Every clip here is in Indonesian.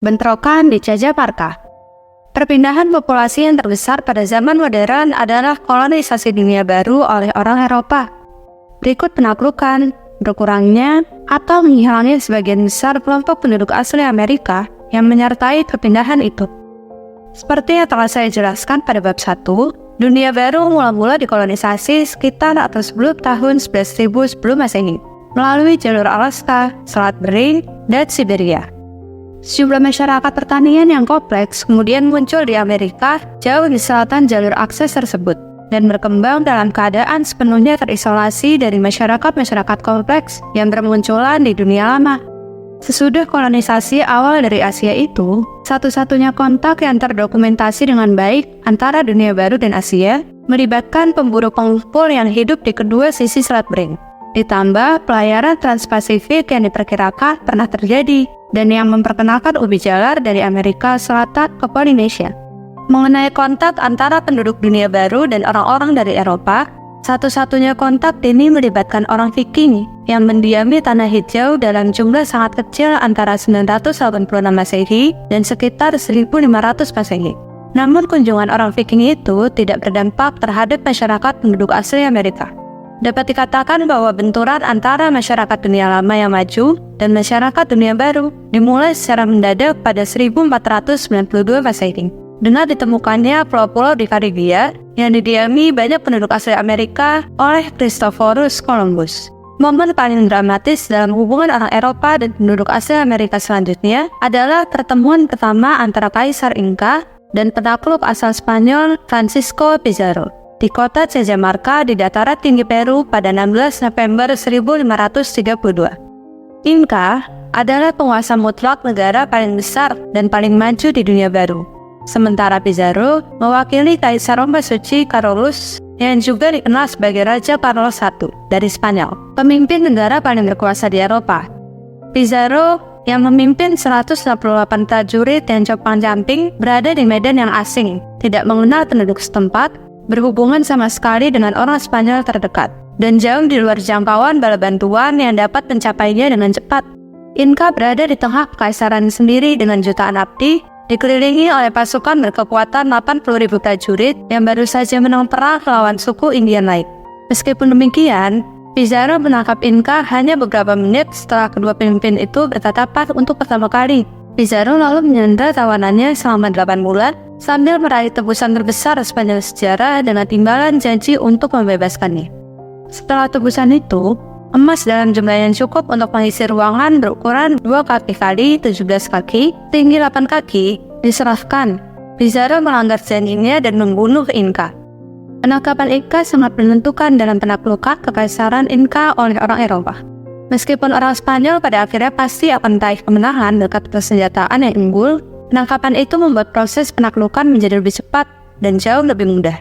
Bentrokan di Cajamarka. Perpindahan populasi yang terbesar pada zaman modern adalah kolonisasi dunia baru oleh orang Eropa. Berikut penaklukan, berkurangnya atau menghilangnya sebagian besar kelompok penduduk asli Amerika yang menyertai perpindahan itu. Seperti yang telah saya jelaskan pada bab 1, dunia baru mula-mula dikolonisasi sekitar atau sebelum tahun 11.000 sebelum Masehi, melalui jalur Alaska, Selat Bering, dan Siberia. Sejumlah masyarakat pertanian yang kompleks kemudian muncul di Amerika jauh di selatan jalur akses tersebut dan berkembang dalam keadaan sepenuhnya terisolasi dari masyarakat-masyarakat kompleks yang bermunculan di dunia lama. Sesudah kolonisasi awal dari Asia itu, satu-satunya kontak yang terdokumentasi dengan baik antara dunia baru dan Asia melibatkan pemburu pengumpul yang hidup di kedua sisi Selat Bering. Ditambah pelayaran Trans-Pasifik yang diperkirakan pernah terjadi dan yang memperkenalkan ubi jalar dari Amerika Selatan ke Polinesia. Mengenai kontak antara penduduk dunia baru dan orang-orang dari Eropa, satu-satunya kontak ini melibatkan orang Viking yang mendiami tanah hijau dalam jumlah sangat kecil antara 986 Masehi dan sekitar 1500 Masehi. Namun kunjungan orang Viking itu tidak berdampak terhadap masyarakat penduduk asli Amerika. Dapat dikatakan bahwa benturan antara masyarakat dunia lama yang maju dan masyarakat dunia baru dimulai secara mendadak pada 1492 Masehi dengan ditemukannya pulau-pulau di Karibia yang didiami banyak penduduk asli Amerika oleh Christophorus Columbus. Momen paling dramatis dalam hubungan orang Eropa dan penduduk asli Amerika selanjutnya adalah pertemuan pertama antara Kaisar Inca dan penakluk asal Spanyol Francisco Pizarro di kota Cajamarca di dataran tinggi Peru pada 16 November 1532. Inca adalah penguasa mutlak negara paling besar dan paling maju di dunia baru. Sementara Pizarro mewakili Kaisar Roma Suci Carolus yang juga dikenal sebagai Raja Carlos I dari Spanyol, pemimpin negara paling berkuasa di Eropa. Pizarro yang memimpin 168 prajurit yang compang-camping berada di medan yang asing, tidak mengenal penduduk setempat, berhubungan sama sekali dengan orang Spanyol terdekat, dan jauh di luar jangkauan bala bantuan yang dapat mencapainya dengan cepat. Inca berada di tengah kekaisaran sendiri dengan jutaan abdi, dikelilingi oleh pasukan berkekuatan 80.000 prajurit yang baru saja menang perang melawan suku Indian lain. Meskipun demikian, Pizarro menangkap Inca hanya beberapa menit setelah kedua pemimpin itu bertatapan untuk pertama kali. Pizarro lalu menyandra tawanannya selama 8 bulan, sambil meraih tebusan terbesar sepanjang sejarah dengan timbalan janji untuk membebaskannya. Setelah tebusan itu, emas dalam jumlah yang cukup untuk mengisi ruangan berukuran 2 kaki kali 17 kaki, tinggi 8 kaki, diserahkan. Pizarro melanggar janjinya dan membunuh Inca. Penangkapan Inca sangat menentukan dalam penaklukan kekaisaran Inca oleh orang Eropa. Meskipun orang Spanyol pada akhirnya pasti akan meraih kemenangan berkat persenjataan yang unggul, penangkapan itu membuat proses penaklukan menjadi lebih cepat dan jauh lebih mudah.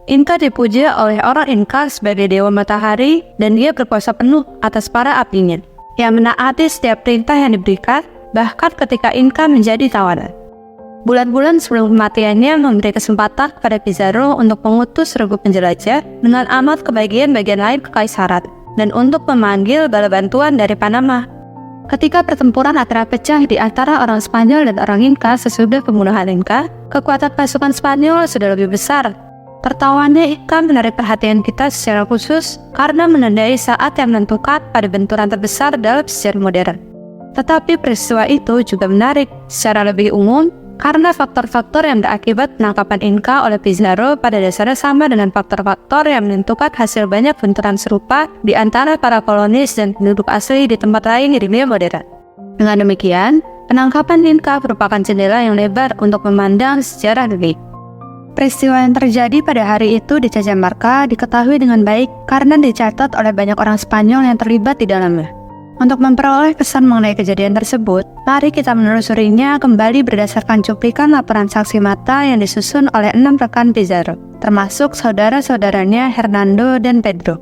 Inca dipuja oleh orang Inca sebagai dewa matahari dan dia berkuasa penuh atas para abdinya, yang menaati setiap perintah yang diberikan, bahkan ketika Inca menjadi tawanan. Bulan-bulan sebelum kematiannya memberi kesempatan kepada Pizarro untuk mengutus regu penjelajah dengan amat ke bagian-bagian lain kekaisaran dan untuk memanggil bala bantuan dari Panama. Ketika pertempuran akhirnya pecah di antara orang Spanyol dan orang Inca sesudah pembunuhan Inca, kekuatan pasukan Spanyol sudah lebih besar. Tertawaannya Inca menarik perhatian kita secara khusus karena menandai saat yang menentukan pada benturan terbesar dalam sejarah modern. Tetapi peristiwa itu juga menarik secara lebih umum karena faktor-faktor yang berakibat penangkapan Inca oleh Pizarro pada dasarnya sama dengan faktor-faktor yang menentukan hasil banyak benturan serupa di antara para kolonis dan penduduk asli di tempat lain di dunia modern. Dengan demikian, penangkapan Inca merupakan jendela yang lebar untuk memandang sejarah dunia. Peristiwa yang terjadi pada hari itu di Cajamarca diketahui dengan baik karena dicatat oleh banyak orang Spanyol yang terlibat di dalamnya. Untuk memperoleh kesan mengenai kejadian tersebut, mari kita menelusurinya kembali berdasarkan cuplikan laporan saksi mata yang disusun oleh 6 rekan Pizarro, termasuk saudara-saudaranya Hernando dan Pedro.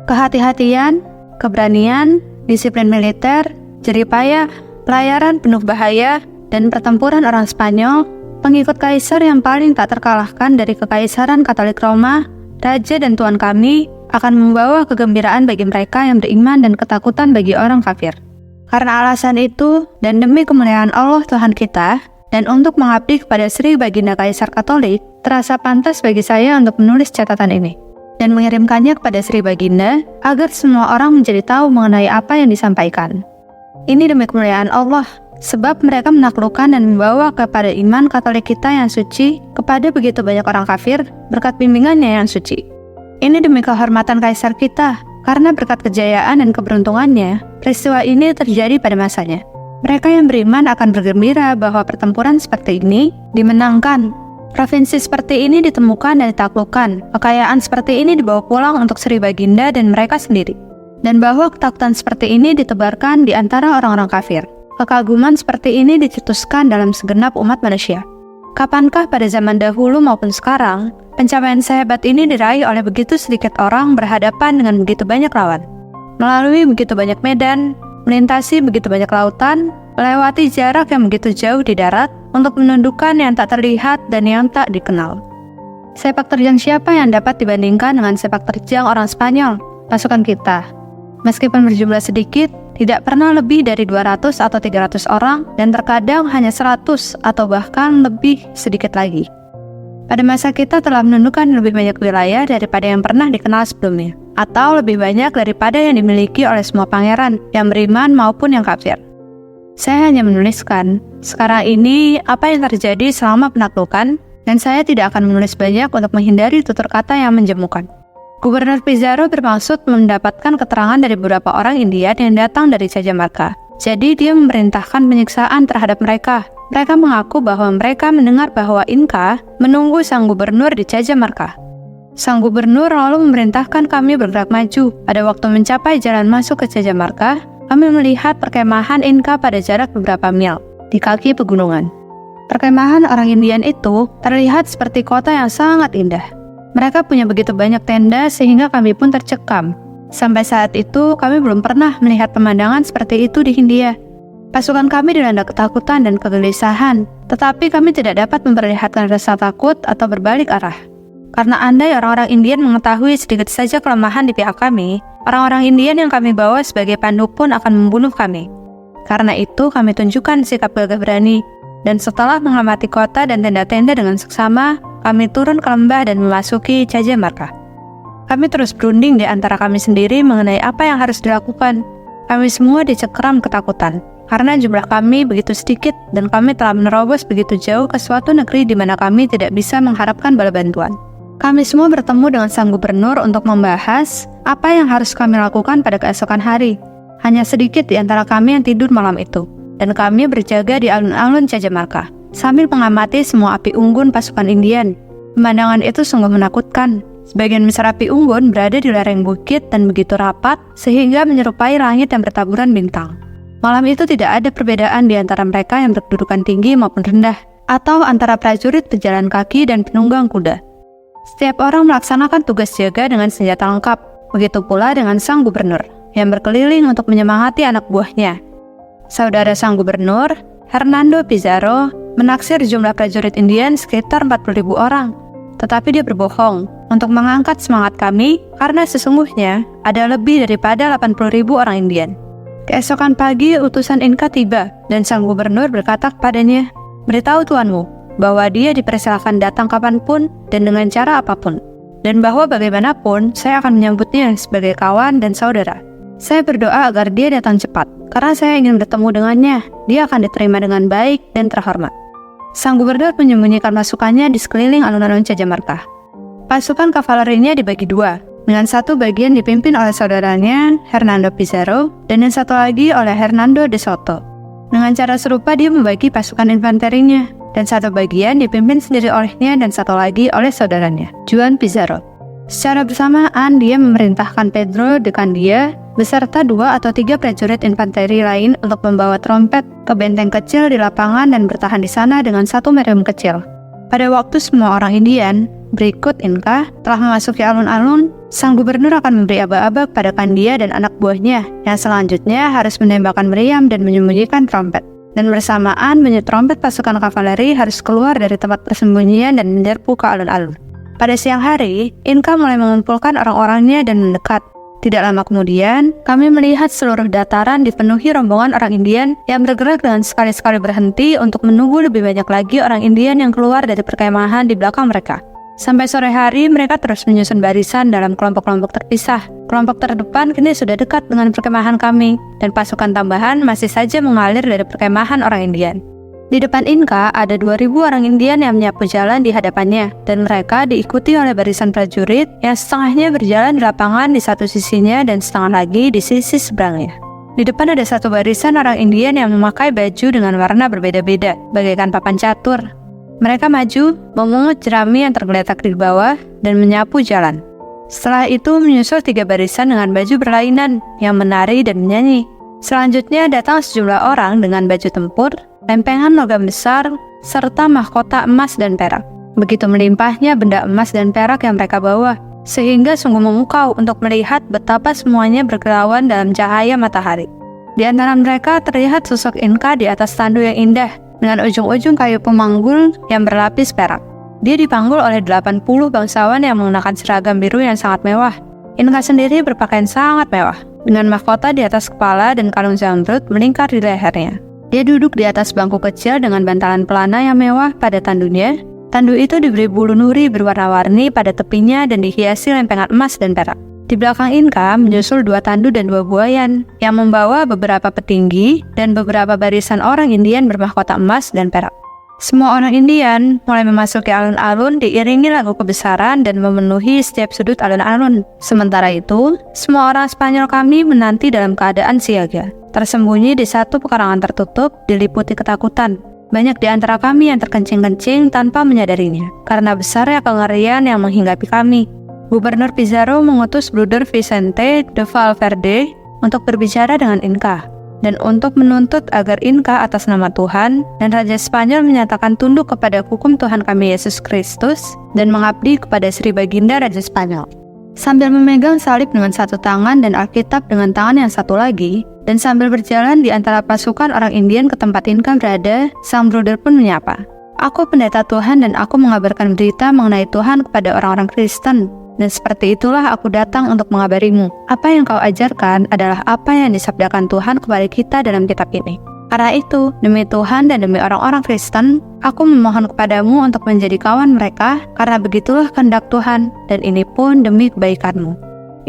Kehati-hatian, keberanian, disiplin militer, jeripayah, pelayaran penuh bahaya, dan pertempuran orang Spanyol, pengikut kaisar yang paling tak terkalahkan dari kekaisaran Katolik Roma, Raja dan Tuan kami, akan membawa kegembiraan bagi mereka yang beriman dan ketakutan bagi orang kafir. Karena alasan itu, dan demi kemuliaan Allah Tuhan kita, dan untuk mengabdi kepada Sri Baginda Kaisar Katolik, terasa pantas bagi saya untuk menulis catatan ini, dan mengirimkannya kepada Sri Baginda, agar semua orang menjadi tahu mengenai apa yang disampaikan. Ini demi kemuliaan Allah, sebab mereka menaklukkan dan membawa kepada iman Katolik kita yang suci, kepada begitu banyak orang kafir, berkat bimbingannya yang suci. Ini demi kehormatan Kaisar kita, karena berkat kejayaan dan keberuntungannya, peristiwa ini terjadi pada masanya. Mereka yang beriman akan bergembira bahwa pertempuran seperti ini dimenangkan. Provinsi seperti ini ditemukan dan ditaklukkan. Kekayaan seperti ini dibawa pulang untuk Sri Baginda dan mereka sendiri. Dan bahwa ketakutan seperti ini ditebarkan di antara orang-orang kafir. Kekaguman seperti ini dicetuskan dalam segenap umat manusia. Kapankah pada zaman dahulu maupun sekarang, pencapaian sehebat ini diraih oleh begitu sedikit orang berhadapan dengan begitu banyak lawan, melalui begitu banyak medan, melintasi begitu banyak lautan, melewati jarak yang begitu jauh di darat, untuk menundukkan yang tak terlihat dan yang tak dikenal. Sepak terjang siapa yang dapat dibandingkan dengan sepak terjang orang Spanyol, pasukan kita? Meskipun berjumlah sedikit, tidak pernah lebih dari 200 atau 300 orang, dan terkadang hanya 100 atau bahkan lebih sedikit lagi. Pada masa kita telah menundukkan lebih banyak wilayah daripada yang pernah dikenal sebelumnya, atau lebih banyak daripada yang dimiliki oleh semua pangeran, yang beriman maupun yang kafir. Saya hanya menuliskan, sekarang ini apa yang terjadi selama penaklukan, dan saya tidak akan menulis banyak untuk menghindari tutur kata yang menjemukan. Gubernur Pizarro bermaksud mendapatkan keterangan dari beberapa orang Indian yang datang dari Cajamarca. Jadi dia memerintahkan penyiksaan terhadap mereka. Mereka mengaku bahwa mereka mendengar bahwa Inka menunggu sang gubernur di Cajamarca. Sang gubernur lalu memerintahkan kami bergerak maju. Pada waktu mencapai jalan masuk ke Cajamarca, kami melihat perkemahan Inka pada jarak beberapa mil, di kaki pegunungan. Perkemahan orang Indian itu terlihat seperti kota yang sangat indah. Mereka punya begitu banyak tenda sehingga kami pun tercekam. Sampai saat itu, kami belum pernah melihat pemandangan seperti itu di Hindia. Pasukan kami dilanda ketakutan dan kegelisahan, tetapi kami tidak dapat memperlihatkan rasa takut atau berbalik arah. Karena andai orang-orang Indian mengetahui sedikit saja kelemahan di pihak kami, orang-orang Indian yang kami bawa sebagai pandu pun akan membunuh kami. Karena itu, kami tunjukkan sikap gagah berani, dan setelah mengamati kota dan tenda-tenda dengan seksama, kami turun ke lembah dan memasuki Cajamarca. Kami terus berunding di antara kami sendiri mengenai apa yang harus dilakukan. Kami semua dicekram ketakutan, karena jumlah kami begitu sedikit dan kami telah menerobos begitu jauh ke suatu negeri di mana kami tidak bisa mengharapkan bala bantuan. Kami semua bertemu dengan sang gubernur untuk membahas apa yang harus kami lakukan pada keesokan hari. Hanya sedikit di antara kami yang tidur malam itu, dan kami berjaga di alun-alun Cajamarca sambil mengamati semua api unggun pasukan Indian. Pemandangan itu sungguh menakutkan. Sebagian besar api unggun berada di lereng bukit dan begitu rapat sehingga menyerupai langit yang bertaburan bintang. Malam itu tidak ada perbedaan di antara mereka yang berkedudukan tinggi maupun rendah, atau antara prajurit pejalan kaki dan penunggang kuda. Setiap orang melaksanakan tugas jaga dengan senjata lengkap, begitu pula dengan sang gubernur yang berkeliling untuk menyemangati anak buahnya. Saudara sang gubernur, Hernando Pizarro, menaksir jumlah prajurit Indian sekitar 40.000 orang. Tetapi dia berbohong untuk mengangkat semangat kami karena sesungguhnya ada lebih daripada 80.000 orang Indian. Keesokan pagi utusan Inka tiba dan sang gubernur berkata kepadanya, "Beritahu tuanmu bahwa dia dipersilakan datang kapanpun dan dengan cara apapun, dan bahwa bagaimanapun saya akan menyambutnya sebagai kawan dan saudara. Saya berdoa agar dia datang cepat, karena saya ingin bertemu dengannya. Dia akan diterima dengan baik dan terhormat." Sang gubernur menyembunyikan pasukannya di sekeliling alun-alun Cajamarca. Pasukan kavalerinya dibagi dua, dengan satu bagian dipimpin oleh saudaranya Hernando Pizarro dan yang satu lagi oleh Hernando de Soto. Dengan cara serupa dia membagi pasukan infanterinya, dan satu bagian dipimpin sendiri olehnya dan satu lagi oleh saudaranya, Juan Pizarro. Secara bersamaan dia memerintahkan Pedro de Candia beserta 2 atau 3 prajurit infanteri lain untuk membawa trompet ke benteng kecil di lapangan dan bertahan di sana dengan satu meriam kecil. Pada waktu semua orang Indian berikut Inka telah memasuki alun-alun, sang gubernur akan memberi aba-aba kepada Candia dan anak buahnya yang selanjutnya harus menembakkan meriam dan menyembunyikan trompet. Dan bersamaan bunyi trompet pasukan kavaleri harus keluar dari tempat persembunyian dan menyerbu ke alun-alun. Pada siang hari, Inka mulai mengumpulkan orang-orangnya dan mendekat. Tidak lama kemudian, kami melihat seluruh dataran dipenuhi rombongan orang Indian yang bergerak dengan sekali-sekali berhenti untuk menunggu lebih banyak lagi orang Indian yang keluar dari perkemahan di belakang mereka. Sampai sore hari, mereka terus menyusun barisan dalam kelompok-kelompok terpisah. Kelompok terdepan kini sudah dekat dengan perkemahan kami, dan pasukan tambahan masih saja mengalir dari perkemahan orang Indian. Di depan Inka, ada 2.000 orang Indian yang menyapu jalan di hadapannya, dan mereka diikuti oleh barisan prajurit yang setengahnya berjalan di lapangan di satu sisinya dan setengah lagi di sisi seberangnya. Di depan ada satu barisan orang Indian yang memakai baju dengan warna berbeda-beda, bagaikan papan catur. Mereka maju, memungut jerami yang tergeletak di bawah, dan menyapu jalan. Setelah itu menyusul 3 barisan dengan baju berlainan, yang menari dan menyanyi. Selanjutnya datang sejumlah orang dengan baju tempur, lempengan logam besar, serta mahkota emas dan perak. Begitu melimpahnya benda emas dan perak yang mereka bawa, sehingga sungguh memukau untuk melihat betapa semuanya berkilauan dalam cahaya matahari. Di antara mereka terlihat sosok Inka di atas tandu yang indah, dengan ujung-ujung kayu pemanggul yang berlapis perak. Dia dipanggul oleh 80 bangsawan yang menggunakan seragam biru yang sangat mewah. Inka sendiri berpakaian sangat mewah, dengan mahkota di atas kepala dan kalung zamrud melingkar di lehernya. Dia duduk di atas bangku kecil dengan bantalan pelana yang mewah pada tandunya. Tandu itu diberi bulu nuri berwarna-warni pada tepinya dan dihiasi lempengan emas dan perak. Di belakang Inka menyusul 2 tandu dan 2 buayan yang membawa beberapa petinggi dan beberapa barisan orang Indian bermahkota emas dan perak. Semua orang Indian mulai memasuki alun-alun diiringi lagu kebesaran dan memenuhi setiap sudut alun-alun. Sementara itu, semua orang Spanyol kami menanti dalam keadaan siaga, tersembunyi di satu pekarangan tertutup, diliputi ketakutan. Banyak di antara kami yang terkencing-kencing tanpa menyadarinya, karena besarnya kengerian yang menghinggapi kami. Gubernur Pizarro mengutus Bruder Vicente de Valverde untuk berbicara dengan Inka, dan untuk menuntut agar Inka atas nama Tuhan dan Raja Spanyol menyatakan tunduk kepada hukum Tuhan kami Yesus Kristus dan mengabdi kepada Sri Baginda Raja Spanyol. Sambil memegang salib dengan satu tangan dan Alkitab dengan tangan yang satu lagi, dan sambil berjalan di antara pasukan orang Indian ke tempat Inka berada, sang bruder pun menyapa, "Aku pendeta Tuhan dan aku mengabarkan berita mengenai Tuhan kepada orang-orang Kristen. Dan seperti itulah aku datang untuk mengabarimu. Apa yang kau ajarkan adalah apa yang disabdakan Tuhan kepada kita dalam kitab ini. Karena itu, demi Tuhan dan demi orang-orang Kristen, aku memohon kepadamu untuk menjadi kawan mereka, karena begitulah kehendak Tuhan, dan ini pun demi kebaikanmu."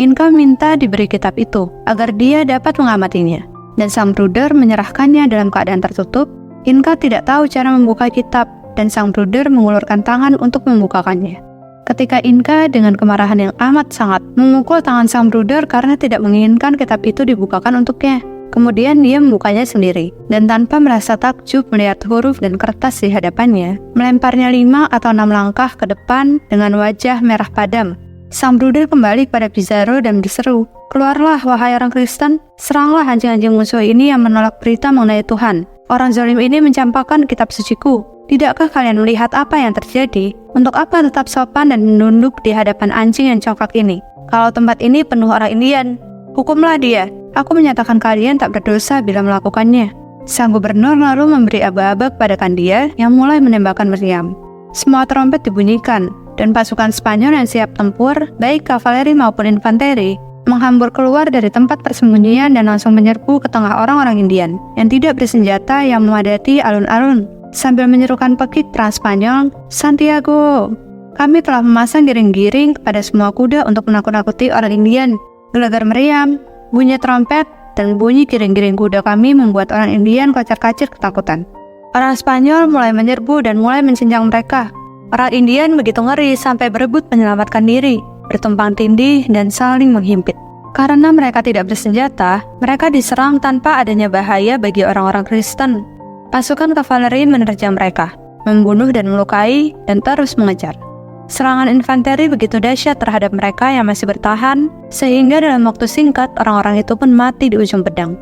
Inka minta diberi kitab itu, agar dia dapat mengamatinya. Dan sang bruder menyerahkannya dalam keadaan tertutup. Inka tidak tahu cara membuka kitab, dan sang bruder mengulurkan tangan untuk membukakannya. Ketika Inka dengan kemarahan yang amat sangat memukul tangan sang bruder karena tidak menginginkan kitab itu dibukakan untuknya. Kemudian dia membukanya sendiri, dan tanpa merasa takjub melihat huruf dan kertas di hadapannya, melemparnya 5 atau 6 langkah ke depan dengan wajah merah padam. Sang bruder kembali kepada Pizarro dan berseru, "Keluarlah wahai orang Kristen, seranglah anjing-anjing musuh ini yang menolak berita mengenai Tuhan. Orang zalim ini mencampakkan kitab suciku. Tidakkah kalian melihat apa yang terjadi? Untuk apa tetap sopan dan menunduk di hadapan anjing yang congkak ini? Kalau tempat ini penuh orang Indian, hukumlah dia. Aku menyatakan kalian tak berdosa bila melakukannya." Sang gubernur lalu memberi aba-aba kepada Candia yang mulai menembakkan meriam. Semua trompet dibunyikan, dan pasukan Spanyol yang siap tempur, baik kavaleri maupun infanteri, menghambur keluar dari tempat persembunyian dan langsung menyerbu ke tengah orang-orang Indian yang tidak bersenjata yang memadati alun-alun. Sambil menyerukan pekik perang Spanyol, "Santiago! Kami telah memasang giring-giring kepada semua kuda untuk menakut-nakuti orang Indian." Gelagar meriam, bunyi trompet, dan bunyi giring-giring kuda kami membuat orang Indian kocar-kacir ketakutan. Orang Spanyol mulai menyerbu dan mulai mencincang mereka. Orang Indian begitu ngeri sampai berebut menyelamatkan diri, bertumpang tindih dan saling menghimpit. Karena mereka tidak bersenjata, mereka diserang tanpa adanya bahaya bagi orang-orang Kristen. Pasukan kavaleri menerjang mereka, membunuh dan melukai, dan terus mengejar. Serangan infanteri begitu dahsyat terhadap mereka yang masih bertahan, sehingga dalam waktu singkat orang-orang itu pun mati di ujung pedang.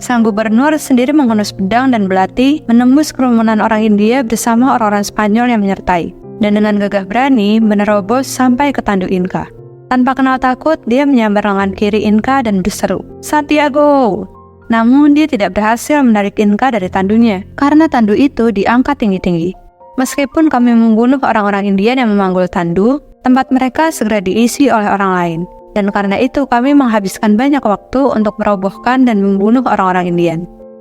Sang gubernur sendiri menghunus pedang dan belati, menembus kerumunan orang India bersama orang-orang Spanyol yang menyertai, dan dengan gagah berani menerobos sampai ke tandu Inka. Tanpa kenal takut, dia menyambar lengan kiri Inka dan berseru, "Santiago!" Namun dia tidak berhasil menarik Inka dari tandunya, karena tandu itu diangkat tinggi-tinggi. Meskipun kami membunuh orang-orang Indian yang memanggul tandu, tempat mereka segera diisi oleh orang lain, dan karena itu kami menghabiskan banyak waktu untuk merobohkan dan membunuh orang-orang Indian.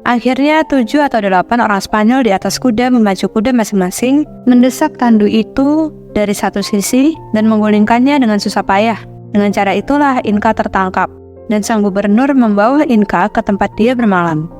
Akhirnya 7 atau 8 orang Spanyol di atas kuda memacu kuda masing-masing, mendesak tandu itu dari satu sisi dan menggulingkannya dengan susah payah. Dengan cara itulah Inka tertangkap, dan sang gubernur membawa Inka ke tempat dia bermalam.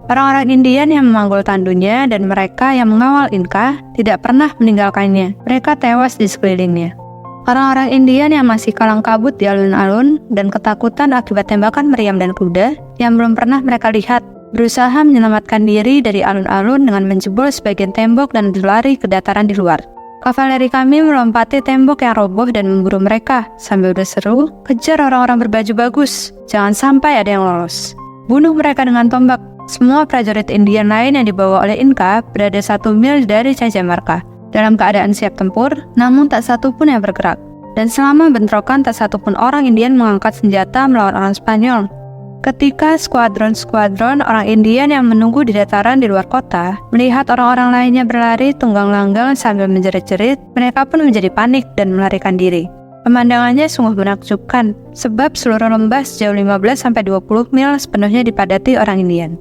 Orang-orang Indian yang memanggul tandunya dan mereka yang mengawal Inka tidak pernah meninggalkannya. Mereka tewas di sekelilingnya. Orang-orang Indian yang masih kalang kabut di alun-alun dan ketakutan akibat tembakan meriam dan kuda yang belum pernah mereka lihat, berusaha menyelamatkan diri dari alun-alun dengan menjebol sebagian tembok dan berlari ke dataran di luar. Kavaleri kami melompati tembok yang roboh dan memburu mereka sambil berseru, "Kejar orang-orang berbaju bagus, jangan sampai ada yang lolos. Bunuh mereka dengan tombak." Semua prajurit Indian lain yang dibawa oleh Inka berada 1 mil dari Cajamarca, dalam keadaan siap tempur, namun tak satu pun yang bergerak. Dan selama bentrokan tak satu pun orang Indian mengangkat senjata melawan orang Spanyol. Ketika skuadron-skuadron orang Indian yang menunggu di dataran di luar kota melihat orang-orang lainnya berlari tunggang-langgang sambil menjerit-jerit, mereka pun menjadi panik dan melarikan diri. Pemandangannya sungguh menakjubkan, sebab seluruh lembah sejauh 15-20 mil sepenuhnya dipadati orang Indian.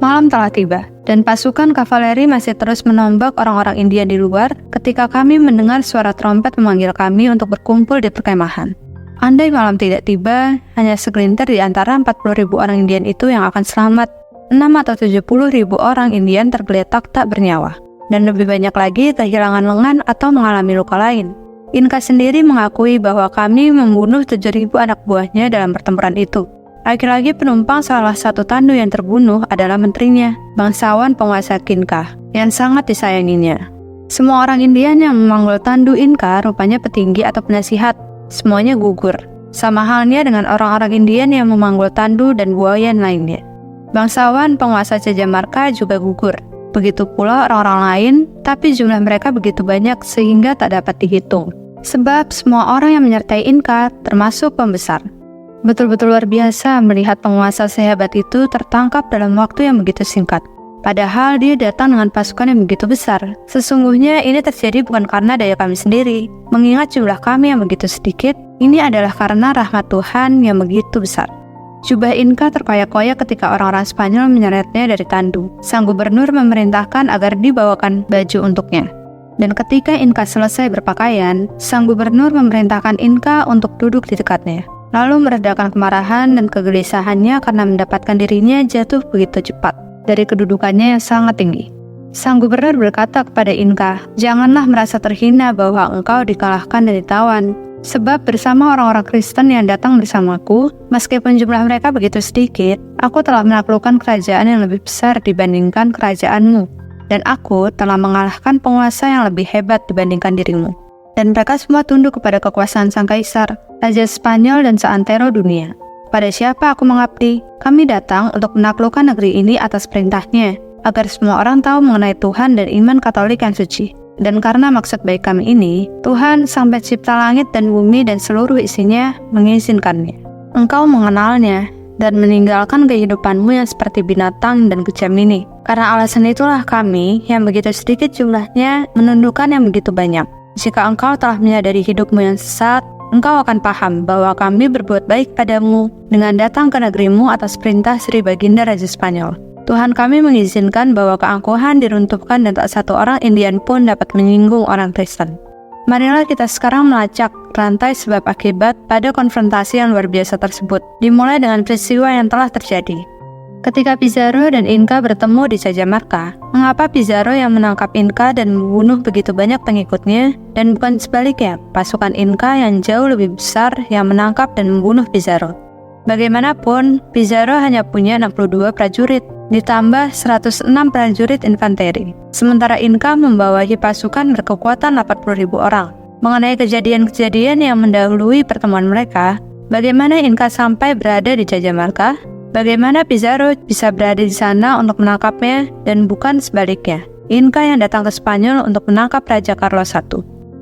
Malam telah tiba, dan pasukan kavaleri masih terus menombak orang-orang Indian di luar ketika kami mendengar suara trompet memanggil kami untuk berkumpul di perkemahan. Andai malam tidak tiba, hanya segelintir di antara 40.000 orang Indian itu yang akan selamat. 6 atau 70.000 orang Indian tergeletak tak bernyawa, dan lebih banyak lagi kehilangan lengan atau mengalami luka lain. Inka sendiri mengakui bahwa kami membunuh 7.000 anak buahnya dalam pertempuran itu. Lagi-lagi penumpang salah satu tandu yang terbunuh adalah menterinya, bangsawan penguasa Kinka, yang sangat disayanginya. Semua orang Indian yang memanggul tandu Inka rupanya petinggi atau penasihat. Semuanya gugur, sama halnya dengan orang-orang Indian yang memanggul tandu dan buayan lainnya. Bangsawan penguasa Cajamarca juga gugur, begitu pula orang-orang lain, tapi jumlah mereka begitu banyak sehingga tak dapat dihitung. Sebab semua orang yang menyertai Inka, termasuk pembesar. Betul-betul luar biasa melihat penguasa sehebat itu tertangkap dalam waktu yang begitu singkat. Padahal dia datang dengan pasukan yang begitu besar. Sesungguhnya ini terjadi bukan karena daya kami sendiri. Mengingat jumlah kami yang begitu sedikit, ini adalah karena rahmat Tuhan yang begitu besar. Jubah Inka terkoyak-koyak ketika orang-orang Spanyol menyeretnya dari tandu. Sang gubernur memerintahkan agar dibawakan baju untuknya. Dan ketika Inka selesai berpakaian, sang gubernur memerintahkan Inka untuk duduk di dekatnya. Lalu meredakan kemarahan dan kegelisahannya karena mendapatkan dirinya jatuh begitu cepat dari kedudukannya yang sangat tinggi. Sang gubernur berkata kepada Inka, "Janganlah merasa terhina bahwa engkau dikalahkan dan ditawan. Sebab bersama orang-orang Kristen yang datang bersamaku, meskipun jumlah mereka begitu sedikit, aku telah menaklukkan kerajaan yang lebih besar dibandingkan kerajaanmu. Dan aku telah mengalahkan penguasa yang lebih hebat dibandingkan dirimu. Dan mereka semua tunduk kepada kekuasaan sang kaisar, raja Spanyol dan seantero dunia. Pada siapa aku mengabdi? Kami datang untuk menaklukkan negeri ini atas perintahnya, agar semua orang tahu mengenai Tuhan dan iman Katolik yang suci. Dan karena maksud baik kami ini, Tuhan Sang Pencipta langit dan bumi dan seluruh isinya mengizinkannya. Engkau mengenalnya dan meninggalkan kehidupanmu yang seperti binatang dan kejam ini. Karena alasan itulah kami, yang begitu sedikit jumlahnya, menundukkan yang begitu banyak. Jika engkau telah menyadari hidupmu yang sesat, engkau akan paham bahwa kami berbuat baik padamu dengan datang ke negerimu atas perintah Sri Baginda Raja Spanyol. Tuhan kami mengizinkan bahwa keangkuhan diruntuhkan dan tak satu orang Indian pun dapat menyinggung orang Kristen. Marilah kita sekarang melacak rantai sebab akibat pada konfrontasi yang luar biasa tersebut, dimulai dengan peristiwa yang telah terjadi. Ketika Pizarro dan Inka bertemu di Cajamarca, mengapa Pizarro yang menangkap Inka dan membunuh begitu banyak pengikutnya, dan bukan sebaliknya, pasukan Inka yang jauh lebih besar yang menangkap dan membunuh Pizarro? Bagaimanapun, Pizarro hanya punya 62 prajurit, ditambah 106 prajurit infanteri. Sementara Inka membawahi pasukan berkekuatan 80.000 orang. Mengenai kejadian-kejadian yang mendahului pertemuan mereka, bagaimana Inka sampai berada di Cajamarca? Bagaimana Pizarro bisa berada di sana untuk menangkapnya dan bukan sebaliknya? Inka yang datang ke Spanyol untuk menangkap Raja Carlos I.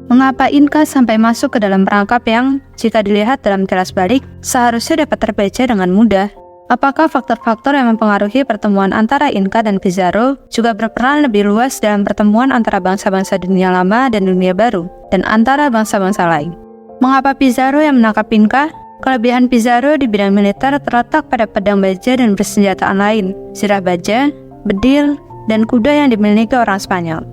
Mengapa Inka sampai masuk ke dalam perangkap yang, jika dilihat dalam kilas balik, seharusnya dapat terbaca dengan mudah? Apakah faktor-faktor yang mempengaruhi pertemuan antara Inka dan Pizarro juga berperan lebih luas dalam pertemuan antara bangsa-bangsa dunia lama dan dunia baru, dan antara bangsa-bangsa lain? Mengapa Pizarro yang menangkap Inka? Kelebihan Pizarro di bidang militer terletak pada pedang baja dan persenjataan lain, zirah baja, bedil, dan kuda yang dimiliki orang Spanyol.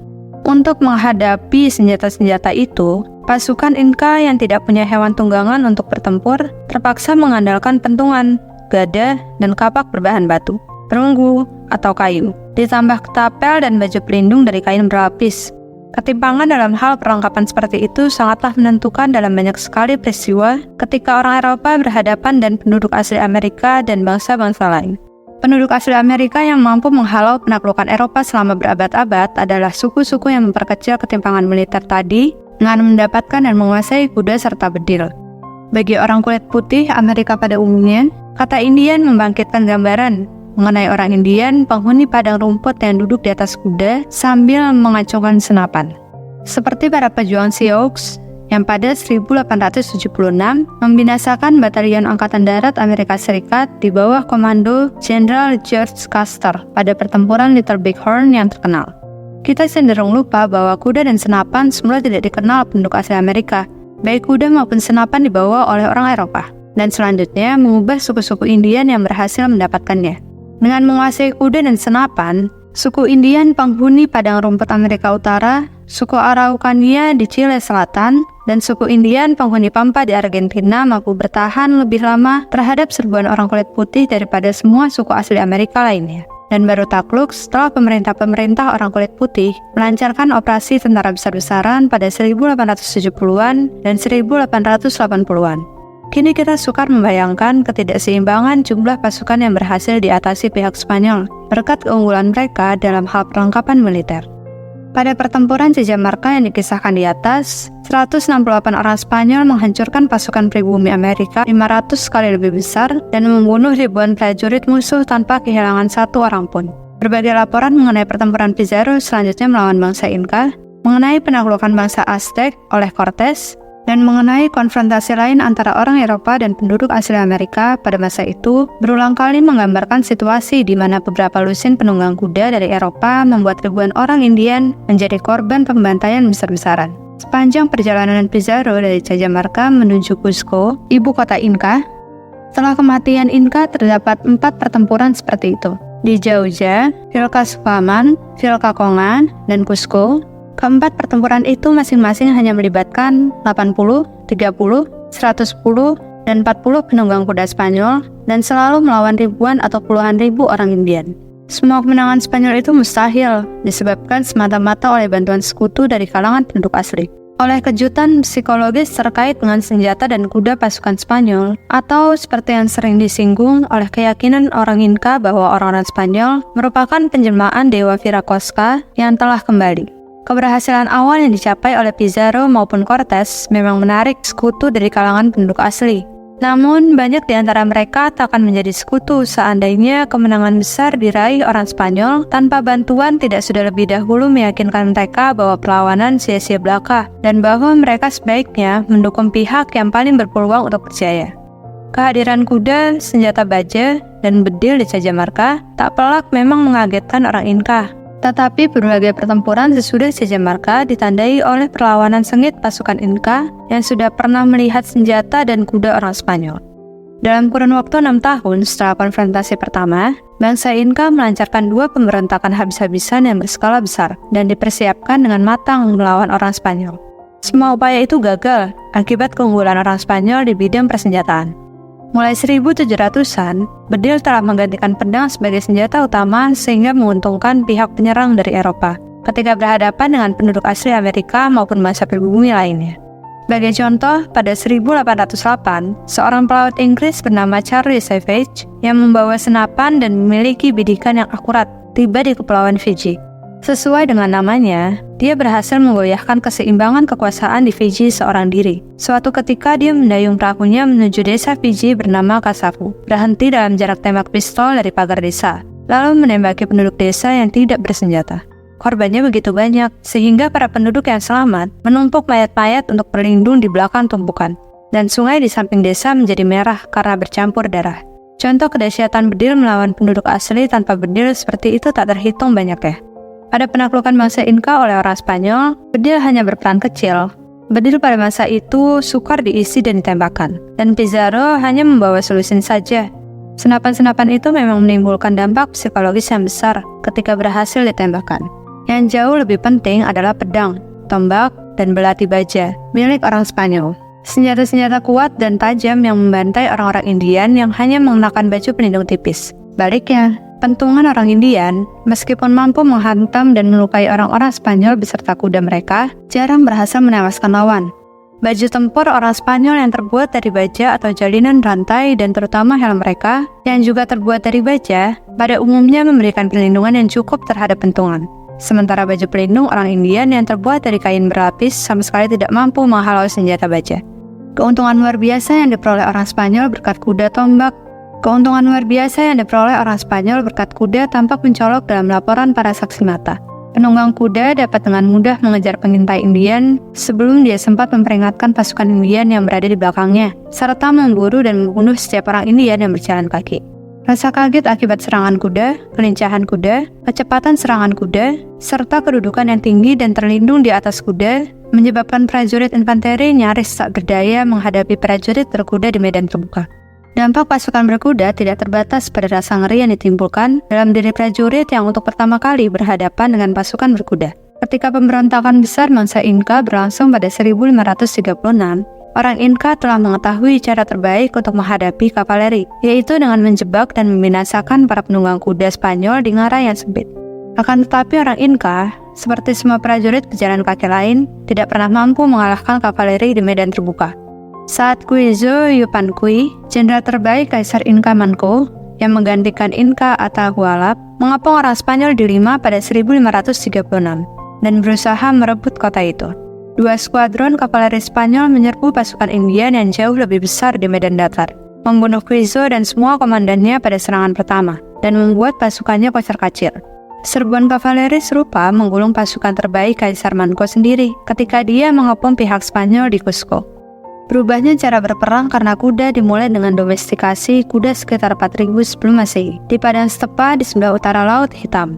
Untuk menghadapi senjata-senjata itu, pasukan Inca yang tidak punya hewan tunggangan untuk bertempur terpaksa mengandalkan pentungan, gada, dan kapak berbahan batu, perunggu, atau kayu, ditambah ketapel dan baju pelindung dari kain berlapis. Ketimpangan dalam hal perlengkapan seperti itu sangatlah menentukan dalam banyak sekali peristiwa ketika orang Eropa berhadapan dan penduduk asli Amerika dan bangsa-bangsa lain. Penduduk asli Amerika yang mampu menghalau penaklukan Eropa selama berabad-abad adalah suku-suku yang memperkecil ketimpangan militer tadi dengan mendapatkan dan menguasai kuda serta bedil. Bagi orang kulit putih Amerika pada umumnya, kata Indian membangkitkan gambaran mengenai orang Indian, penghuni padang rumput yang duduk di atas kuda sambil mengacungkan senapan. Seperti para pejuang Sioux yang pada 1876 membinasakan Batalion Angkatan Darat Amerika Serikat di bawah komando Jenderal George Custer pada pertempuran Little Big Horn yang terkenal. Kita cenderung lupa bahwa kuda dan senapan semula tidak dikenal penduduk asli Amerika, baik kuda maupun senapan dibawa oleh orang Eropa, dan selanjutnya mengubah suku-suku Indian yang berhasil mendapatkannya. Dengan menguasai kuda dan senapan, suku Indian penghuni padang rumput Amerika Utara, suku Araucania di Chile Selatan, dan suku Indian penghuni Pampa di Argentina mampu bertahan lebih lama terhadap serbuan orang kulit putih daripada semua suku asli Amerika lainnya. Dan baru takluk setelah pemerintah-pemerintah orang kulit putih melancarkan operasi tentara besar-besaran pada 1870-an dan 1880-an. Kini kita sukar membayangkan ketidakseimbangan jumlah pasukan yang berhasil diatasi pihak Spanyol berkat keunggulan mereka dalam hal perlengkapan militer. Pada pertempuran Cajamarca yang dikisahkan di atas, 168 orang Spanyol menghancurkan pasukan pribumi Amerika 500 kali lebih besar dan membunuh ribuan prajurit musuh tanpa kehilangan satu orang pun. Berbagai laporan mengenai pertempuran Pizarro selanjutnya melawan bangsa Inca, mengenai penaklukan bangsa Aztec oleh Cortés, dan mengenai konfrontasi lain antara orang Eropa dan penduduk asli Amerika pada masa itu berulang kali menggambarkan situasi di mana beberapa lusin penunggang kuda dari Eropa membuat ribuan orang Indian menjadi korban pembantaian besar-besaran. Sepanjang perjalanan Pizarro dari Cajamarca menuju Cusco, ibu kota Inca, setelah kematian Inca terdapat 4 pertempuran seperti itu. Di Jauja, Vilcascuaman, Vilcacongan, dan Cusco, keempat pertempuran itu masing-masing hanya melibatkan 80, 30, 110, dan 40 penunggang kuda Spanyol dan selalu melawan ribuan atau puluhan ribu orang Indian. Semua kemenangan Spanyol itu mustahil disebabkan semata-mata oleh bantuan sekutu dari kalangan penduduk asli. Oleh kejutan psikologis terkait dengan senjata dan kuda pasukan Spanyol, atau seperti yang sering disinggung oleh keyakinan orang Inca bahwa orang-orang Spanyol merupakan penjelmaan Dewa Viracosca yang telah kembali. Keberhasilan awal yang dicapai oleh Pizarro maupun Cortés memang menarik sekutu dari kalangan penduduk asli. Namun, banyak di antara mereka tak akan menjadi sekutu seandainya kemenangan besar diraih orang Spanyol tanpa bantuan tidak sudah lebih dahulu meyakinkan mereka bahwa perlawanan sia-sia belaka dan bahwa mereka sebaiknya mendukung pihak yang paling berpeluang untuk percaya. Kehadiran kuda, senjata baja, dan bedil di Cajamarca tak pelak memang mengagetkan orang Inca. Tetapi berbagai pertempuran sesudah Cajamarca ditandai oleh perlawanan sengit pasukan Inca yang sudah pernah melihat senjata dan kuda orang Spanyol. Dalam kurun waktu 6 tahun setelah konfrontasi pertama, bangsa Inca melancarkan 2 pemberontakan habis-habisan yang berskala besar dan dipersiapkan dengan matang melawan orang Spanyol. Semua upaya itu gagal akibat keunggulan orang Spanyol di bidang persenjataan. Mulai 1700-an, bedil telah menggantikan pedang sebagai senjata utama sehingga menguntungkan pihak penyerang dari Eropa ketika berhadapan dengan penduduk asli Amerika maupun bangsa pribumi lainnya. Sebagai contoh, pada 1808, seorang pelaut Inggris bernama Charles Savage yang membawa senapan dan memiliki bidikan yang akurat tiba di Kepulauan Fiji. Sesuai dengan namanya, dia berhasil menggoyahkan keseimbangan kekuasaan di Fiji seorang diri. Suatu ketika dia mendayung perahunya menuju desa Fiji bernama Kasavu, berhenti dalam jarak tembak pistol dari pagar desa, lalu menembaki penduduk desa yang tidak bersenjata. Korbannya begitu banyak, sehingga para penduduk yang selamat menumpuk mayat-mayat untuk berlindung di belakang tumpukan, dan sungai di samping desa menjadi merah karena bercampur darah. Contoh kedahsyatan bedil melawan penduduk asli tanpa bedil seperti itu tak terhitung banyaknya. Pada penaklukan bangsa Inca oleh orang Spanyol, bedil hanya berperan kecil. Bedil pada masa itu sukar diisi dan ditembakkan, dan Pizarro hanya membawa selusin saja. Senapan-senapan itu memang menimbulkan dampak psikologis yang besar ketika berhasil ditembakkan. Yang jauh lebih penting adalah pedang, tombak, dan belati baja milik orang Spanyol. Senjata-senjata kuat dan tajam yang membantai orang-orang Indian yang hanya mengenakan baju pelindung tipis. Baliknya, pentungan orang Indian, meskipun mampu menghantam dan melukai orang-orang Spanyol beserta kuda mereka, jarang berhasil menewaskan lawan. Baju tempur orang Spanyol yang terbuat dari baja atau jalinan rantai dan terutama helm mereka, yang juga terbuat dari baja, pada umumnya memberikan perlindungan yang cukup terhadap pentungan. Sementara baju pelindung orang Indian yang terbuat dari kain berlapis sama sekali tidak mampu menghalau senjata baja. Keuntungan luar biasa yang diperoleh orang Spanyol berkat kuda tombak. Keuntungan luar biasa yang diperoleh orang Spanyol berkat kuda tampak mencolok dalam laporan para saksi mata. Penunggang kuda dapat dengan mudah mengejar pengintai Indian sebelum dia sempat memperingatkan pasukan Indian yang berada di belakangnya, serta memburu dan membunuh setiap orang Indian yang berjalan kaki. Rasa kaget akibat serangan kuda, kelincahan kuda, kecepatan serangan kuda, serta kedudukan yang tinggi dan terlindung di atas kuda menyebabkan prajurit infanteri nyaris tak berdaya menghadapi prajurit berkuda di medan terbuka. Dampak pasukan berkuda tidak terbatas pada rasa ngeri yang ditimbulkan dalam diri prajurit yang untuk pertama kali berhadapan dengan pasukan berkuda. Ketika pemberontakan besar bangsa Inka berlangsung pada 1536, orang Inka telah mengetahui cara terbaik untuk menghadapi kavaleri, yaitu dengan menjebak dan membinasakan para penunggang kuda Spanyol di ngarai yang sempit. Akan tetapi orang Inka, seperti semua prajurit pejalan kaki lain, tidak pernah mampu mengalahkan kavaleri di medan terbuka. Saat Guizo Yupanqui, jenderal terbaik Kaisar Inka Manco, yang menggantikan Inka Atahualpa, mengepung orang Spanyol di Lima pada 1536 dan berusaha merebut kota itu. 2 skuadron kavaleri Spanyol menyerbu pasukan Indian yang jauh lebih besar di medan datar, membunuh Guizo dan semua komandannya pada serangan pertama, dan membuat pasukannya kocar-kacir. Serbuan kavaleri serupa menggulung pasukan terbaik Kaisar Manco sendiri ketika dia mengepung pihak Spanyol di Cusco. Berubahnya cara berperang karena kuda dimulai dengan domestikasi kuda sekitar 4000 sebelum Masehi di padang stepa di sebelah utara Laut Hitam.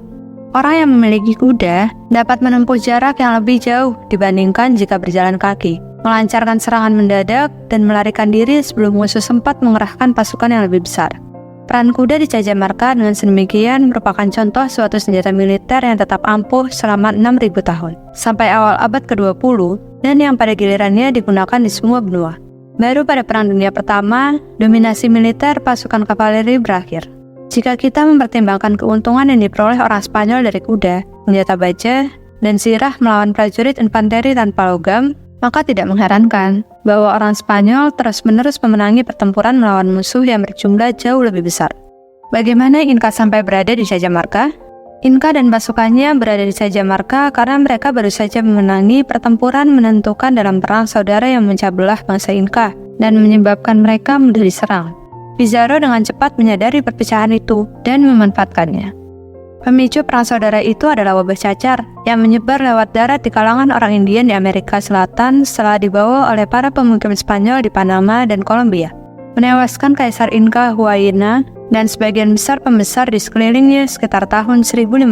Orang yang memiliki kuda dapat menempuh jarak yang lebih jauh dibandingkan jika berjalan kaki, melancarkan serangan mendadak, dan melarikan diri sebelum musuh sempat mengerahkan pasukan yang lebih besar. Peran kuda di Cajamarca dengan sedemikian merupakan contoh suatu senjata militer yang tetap ampuh selama 6000 tahun, sampai awal abad ke-20, dan yang pada gilirannya digunakan di semua benua. Baru pada Perang Dunia Pertama, dominasi militer pasukan kavaleri berakhir. Jika kita mempertimbangkan keuntungan yang diperoleh orang Spanyol dari kuda, senjata baja, dan sirah melawan prajurit infanteri tanpa logam, maka tidak mengherankan bahwa orang Spanyol terus-menerus memenangi pertempuran melawan musuh yang berjumlah jauh lebih besar. Bagaimana Inka sampai berada di Cajamarca? Inka dan pasukannya berada di Cajamarca karena mereka baru saja memenangi pertempuran menentukan dalam perang saudara yang memecah belah bangsa Inka dan menyebabkan mereka mudah diserang. Pizarro dengan cepat menyadari perpecahan itu dan memanfaatkannya. Pemicu perang saudara itu adalah wabah cacar yang menyebar lewat darat di kalangan orang Indian di Amerika Selatan setelah dibawa oleh para pemukim Spanyol di Panama dan Kolombia, menewaskan Kaisar Inka Huayna dan sebagian besar pembesar di sekelilingnya sekitar tahun 1526.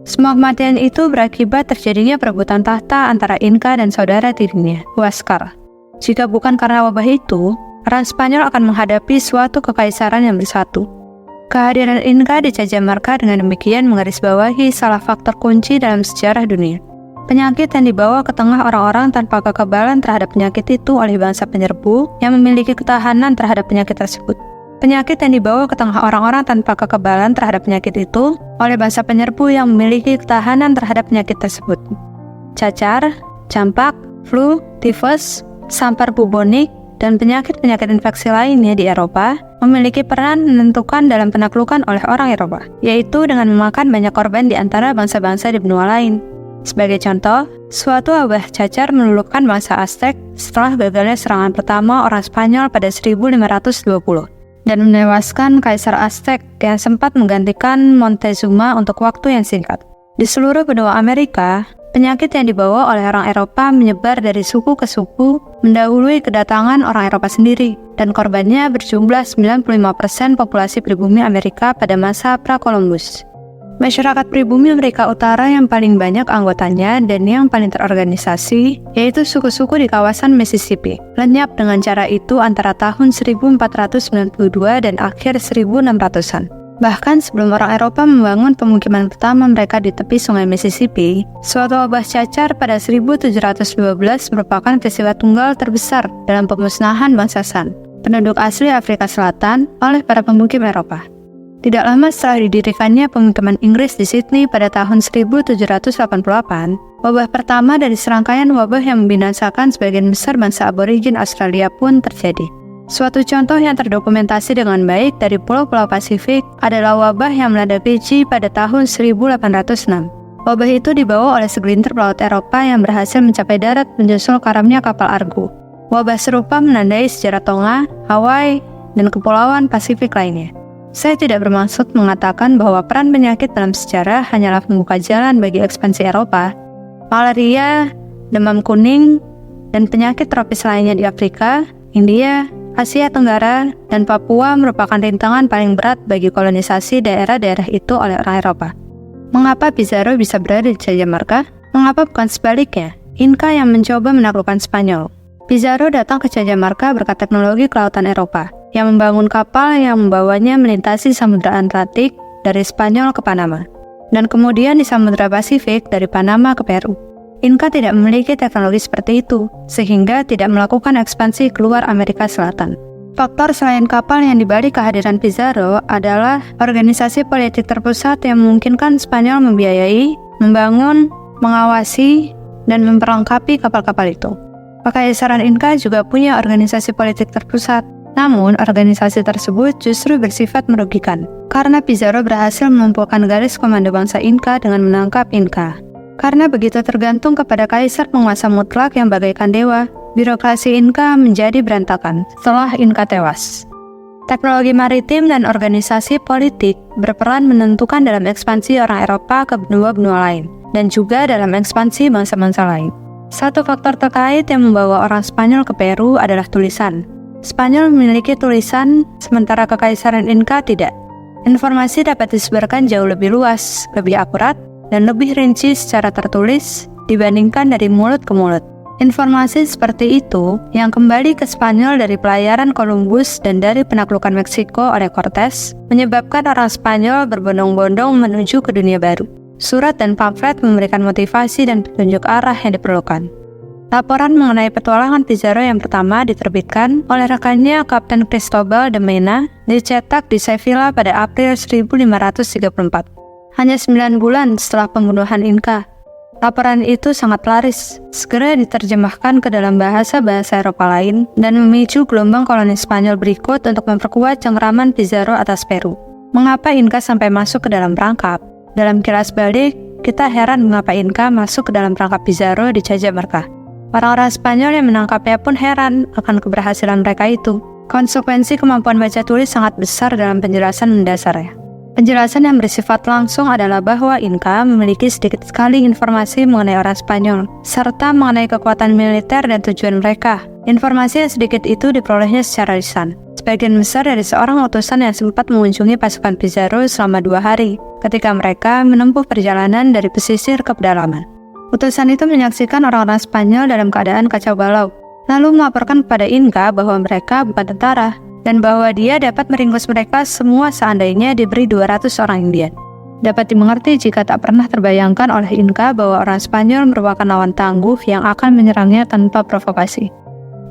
Semua kematian itu berakibat terjadinya perebutan tahta antara Inka dan saudara tirinya, Huáscar. Jika bukan karena wabah itu, orang Spanyol akan menghadapi suatu kekaisaran yang bersatu. Kehadiran Inka di Cajamarca dengan demikian menggarisbawahi salah faktor kunci dalam sejarah dunia. Penyakit yang dibawa ke tengah orang-orang tanpa kekebalan terhadap penyakit itu oleh bangsa penyerbu yang memiliki ketahanan terhadap penyakit tersebut. Penyakit yang dibawa ke tengah orang-orang tanpa kekebalan terhadap penyakit itu oleh bangsa penyerbu yang memiliki ketahanan terhadap penyakit tersebut. Cacar, campak, flu, tifus, sampar bubonik, dan penyakit-penyakit infeksi lainnya di Eropa memiliki peran menentukan dalam penaklukan oleh orang Eropa, yaitu dengan memakan banyak korban di antara bangsa-bangsa di benua lain. Sebagai contoh, suatu wabah cacar meluluhkan bangsa Aztec setelah gagalnya serangan pertama orang Spanyol pada 1520. Dan menewaskan Kaisar Aztec yang sempat menggantikan Montezuma untuk waktu yang singkat. Di seluruh benua Amerika, penyakit yang dibawa oleh orang Eropa menyebar dari suku ke suku, mendahului kedatangan orang Eropa sendiri, dan korbannya berjumlah 95% populasi pribumi Amerika pada masa pra-Columbus. Masyarakat pribumi Amerika Utara yang paling banyak anggotanya dan yang paling terorganisasi yaitu suku-suku di kawasan Mississippi. Lenyap dengan cara itu antara tahun 1492 dan akhir 1600-an. Bahkan sebelum orang Eropa membangun pemukiman pertama mereka di tepi sungai Mississippi, suatu wabah cacar pada 1712 merupakan peristiwa tunggal terbesar dalam pemusnahan bangsa San, penduduk asli Afrika Selatan, oleh para pemukim Eropa. Tidak lama setelah didirikannya pemukiman Inggris di Sydney pada tahun 1788, wabah pertama dari serangkaian wabah yang membinasakan sebagian besar bangsa aborigin Australia pun terjadi. Suatu contoh yang terdokumentasi dengan baik dari pulau-pulau Pasifik adalah wabah yang melanda Fiji pada tahun 1806. Wabah itu dibawa oleh segelintir pelaut Eropa yang berhasil mencapai darat menyusul karamnya kapal Argo. Wabah serupa menandai sejarah Tonga, Hawaii, dan kepulauan Pasifik lainnya. Saya tidak bermaksud mengatakan bahwa peran penyakit dalam sejarah hanyalah membuka jalan bagi ekspansi Eropa. Malaria, demam kuning, dan penyakit tropis lainnya di Afrika, India, Asia Tenggara, dan Papua merupakan rintangan paling berat bagi kolonisasi daerah-daerah itu oleh orang Eropa. Mengapa Pizarro bisa berada di Cajamarca? Mengapa bukan sebaliknya? Inka yang mencoba menaklukkan Spanyol. Pizarro datang ke Cajamarca berkat teknologi kelautan Eropa, yang membangun kapal yang membawanya melintasi Samudra Atlantik dari Spanyol ke Panama, dan kemudian di Samudra Pasifik dari Panama ke Peru. Inka tidak memiliki teknologi seperti itu, sehingga tidak melakukan ekspansi keluar Amerika Selatan. Faktor selain kapal yang dibalik kehadiran Pizarro adalah organisasi politik terpusat yang memungkinkan Spanyol membiayai, membangun, mengawasi, dan memperlengkapi kapal-kapal itu. Kekaisaran Inka juga punya organisasi politik terpusat. Namun, organisasi tersebut justru bersifat merugikan, karena Pizarro berhasil mengumpulkan garis komando bangsa Inka dengan menangkap Inka. Karena begitu tergantung kepada kaisar penguasa mutlak yang bagaikan dewa, birokrasi Inka menjadi berantakan setelah Inka tewas. Teknologi maritim dan organisasi politik berperan menentukan dalam ekspansi orang Eropa ke benua-benua lain, dan juga dalam ekspansi bangsa-bangsa lain. Satu faktor terkait yang membawa orang Spanyol ke Peru adalah tulisan. Spanyol memiliki tulisan, sementara Kekaisaran Inka tidak. Informasi dapat disebarkan jauh lebih luas, lebih akurat, dan lebih rinci secara tertulis dibandingkan dari mulut ke mulut. Informasi seperti itu yang kembali ke Spanyol dari pelayaran Columbus dan dari penaklukan Meksiko oleh Cortés menyebabkan orang Spanyol berbondong-bondong menuju ke dunia baru. Surat dan pamflet memberikan motivasi dan petunjuk arah yang diperlukan. Laporan mengenai petualangan Pizarro yang pertama diterbitkan oleh rekannya Kapten Cristobal de Mena, dicetak di Sevilla pada April 1534. Hanya 9 bulan setelah pembunuhan Inka. Laporan itu sangat laris, segera diterjemahkan ke dalam bahasa-bahasa Eropa lain dan memicu gelombang koloni Spanyol berikut untuk memperkuat cengkeraman Pizarro atas Peru. Mengapa Inka sampai masuk ke dalam perangkap? Dalam kilas balik, kita heran mengapa Inka masuk ke dalam perangkap Pizarro di Cajamarca. Orang-orang Spanyol yang menangkapnya pun heran akan keberhasilan mereka itu. Konsekuensi kemampuan baca tulis sangat besar dalam penjelasan mendasarnya. Penjelasan yang bersifat langsung adalah bahwa Inka memiliki sedikit sekali informasi mengenai orang Spanyol, serta mengenai kekuatan militer dan tujuan mereka. Informasi yang sedikit itu diperolehnya secara lisan. Sebagian besar dari seorang utusan yang sempat mengunjungi pasukan Pizarro selama 2 hari, ketika mereka menempuh perjalanan dari pesisir ke pedalaman. Utusan itu menyaksikan orang-orang Spanyol dalam keadaan kacau balau, lalu melaporkan kepada Inka bahwa mereka bukan tentara, dan bahwa dia dapat meringkus mereka semua seandainya diberi 200 orang Indian. Dapat dimengerti jika tak pernah terbayangkan oleh Inka bahwa orang Spanyol merupakan lawan tangguh yang akan menyerangnya tanpa provokasi.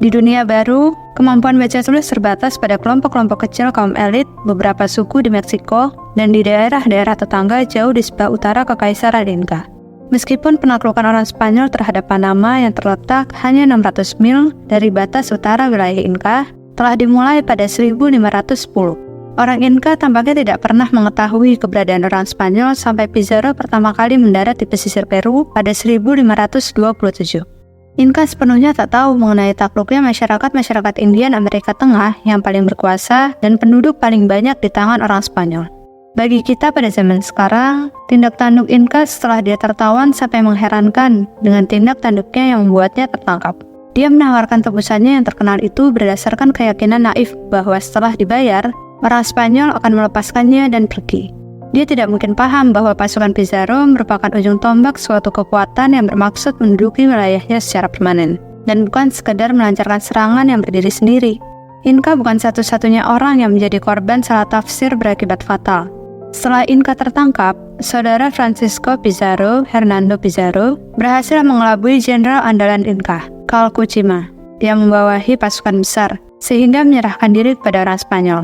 Di dunia baru, kemampuan baca tulis terbatas pada kelompok-kelompok kecil kaum elit, beberapa suku di Meksiko, dan di daerah-daerah tetangga jauh di sebelah utara Kekaisaran Inka. Meskipun penaklukan orang Spanyol terhadap Panama yang terletak hanya 600 mil dari batas utara wilayah Inka telah dimulai pada 1510. Orang Inka tampaknya tidak pernah mengetahui keberadaan orang Spanyol sampai Pizarro pertama kali mendarat di pesisir Peru pada 1527. Inka sepenuhnya tak tahu mengenai takluknya masyarakat Indian Amerika Tengah yang paling berkuasa dan penduduk paling banyak di tangan orang Spanyol. Bagi kita pada zaman sekarang, tindak tanduk Inka setelah dia tertawan sampai mengherankan dengan tindak tanduknya yang membuatnya tertangkap. Dia menawarkan tebusannya yang terkenal itu berdasarkan keyakinan naif bahwa setelah dibayar, orang Spanyol akan melepaskannya dan pergi. Dia tidak mungkin paham bahwa pasukan Pizarro merupakan ujung tombak suatu kekuatan yang bermaksud menduduki wilayahnya secara permanen, dan bukan sekedar melancarkan serangan yang berdiri sendiri. Inca bukan satu-satunya orang yang menjadi korban salah tafsir berakibat fatal. Setelah Inca tertangkap, saudara Francisco Pizarro, Hernando Pizarro, berhasil mengelabui jenderal andalan Inca, Calcuchima, yang membawahi pasukan besar, sehingga menyerahkan diri kepada orang Spanyol.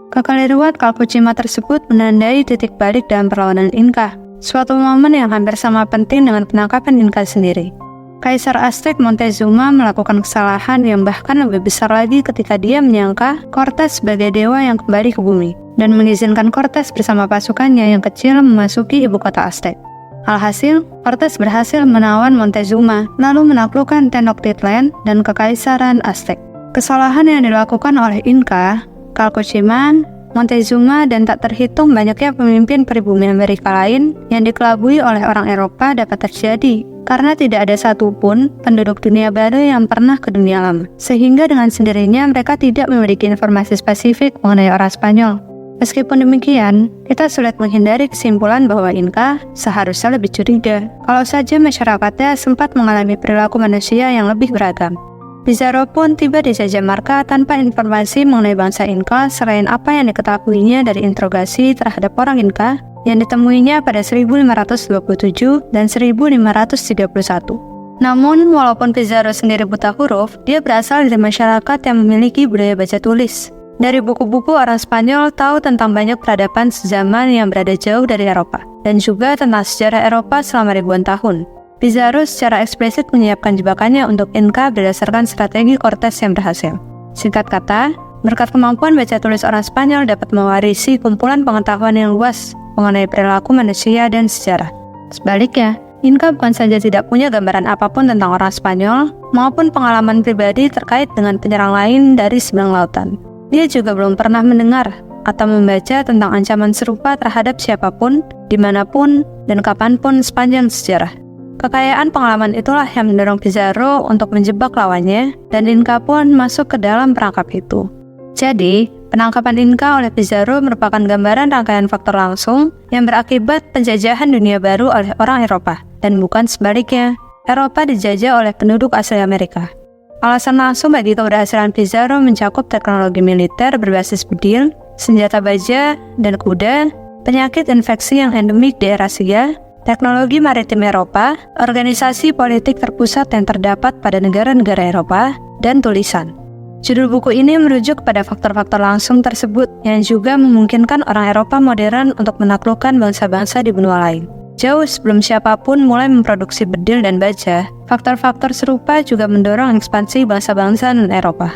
Kekeliruan Calcuchima tersebut menandai titik balik dalam perlawanan Inca, suatu momen yang hampir sama penting dengan penangkapan Inca sendiri. Kaisar Aztec Montezuma melakukan kesalahan yang bahkan lebih besar lagi ketika dia menyangka Cortés sebagai dewa yang kembali ke bumi, dan mengizinkan Cortés bersama pasukannya yang kecil memasuki ibu kota Aztec. Alhasil, Cortés berhasil menawan Montezuma, lalu menaklukkan Tenochtitlan dan Kekaisaran Aztec. Kesalahan yang dilakukan oleh Inca, Calcuchima, Montezuma, dan tak terhitung banyaknya pemimpin pribumi Amerika lain yang dikelabui oleh orang Eropa dapat terjadi karena tidak ada satupun penduduk dunia baru yang pernah ke dunia lama, sehingga dengan sendirinya mereka tidak memiliki informasi spesifik mengenai orang Spanyol. Meskipun demikian, kita sulit menghindari kesimpulan bahwa Inca seharusnya lebih curiga kalau saja masyarakatnya sempat mengalami perilaku manusia yang lebih beragam. Pizarro pun tiba di Cajamarca tanpa informasi mengenai bangsa Inca selain apa yang diketahuinya dari interogasi terhadap orang Inca yang ditemuinya pada 1527 dan 1531. Namun, walaupun Pizarro sendiri buta huruf, dia berasal dari masyarakat yang memiliki budaya baca tulis. Dari buku-buku, orang Spanyol tahu tentang banyak peradaban sezaman yang berada jauh dari Eropa, dan juga tentang sejarah Eropa selama ribuan tahun. Pizarro secara eksplisit menyiapkan jebakannya untuk Inca berdasarkan strategi Cortés yang berhasil. Singkat kata, berkat kemampuan baca tulis orang Spanyol dapat mewarisi kumpulan pengetahuan yang luas mengenai perilaku manusia dan sejarah. Sebaliknya, Inca bukan saja tidak punya gambaran apapun tentang orang Spanyol, maupun pengalaman pribadi terkait dengan penyerang lain dari seberang lautan. Dia juga belum pernah mendengar atau membaca tentang ancaman serupa terhadap siapapun, dimanapun, dan kapanpun sepanjang sejarah. Kekayaan pengalaman itulah yang mendorong Pizarro untuk menjebak lawannya, dan Inca pun masuk ke dalam perangkap itu. Jadi, penangkapan Inca oleh Pizarro merupakan gambaran rangkaian faktor langsung yang berakibat penjajahan dunia baru oleh orang Eropa, dan bukan sebaliknya, Eropa dijajah oleh penduduk asli Amerika. Alasan langsung bagi keberhasilan Pizarro mencakup teknologi militer berbasis bedil, senjata baja, dan kuda, penyakit infeksi yang endemik di Eurasia, teknologi maritim Eropa, organisasi politik terpusat yang terdapat pada negara-negara Eropa, dan tulisan. Judul buku ini merujuk pada faktor-faktor langsung tersebut yang juga memungkinkan orang Eropa modern untuk menaklukkan bangsa-bangsa di benua lain. Jauh sebelum siapapun mulai memproduksi bedil dan baja, faktor-faktor serupa juga mendorong ekspansi bangsa-bangsa non-Eropa.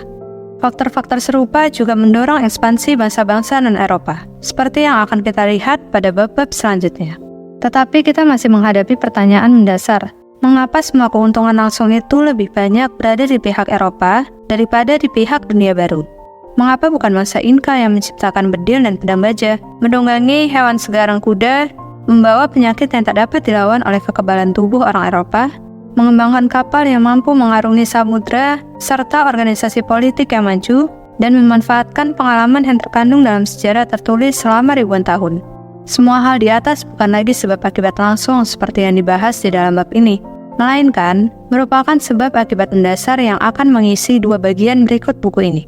Faktor-faktor serupa juga mendorong ekspansi bangsa-bangsa non-Eropa, seperti yang akan kita lihat pada bab-bab selanjutnya. Tetapi kita masih menghadapi pertanyaan mendasar, mengapa semua keuntungan langsung itu lebih banyak berada di pihak Eropa daripada di pihak dunia baru? Mengapa bukan bangsa Inca yang menciptakan bedil dan pedang baja, mendunggangi hewan segarang kuda, membawa penyakit yang tak dapat dilawan oleh kekebalan tubuh orang Eropa, mengembangkan kapal yang mampu mengarungi samudra, serta organisasi politik yang maju, dan memanfaatkan pengalaman yang terkandung dalam sejarah tertulis selama ribuan tahun? Semua hal di atas bukan lagi sebab akibat langsung seperti yang dibahas di dalam bab ini, melainkan merupakan sebab akibat mendasar yang akan mengisi dua bagian berikut buku ini.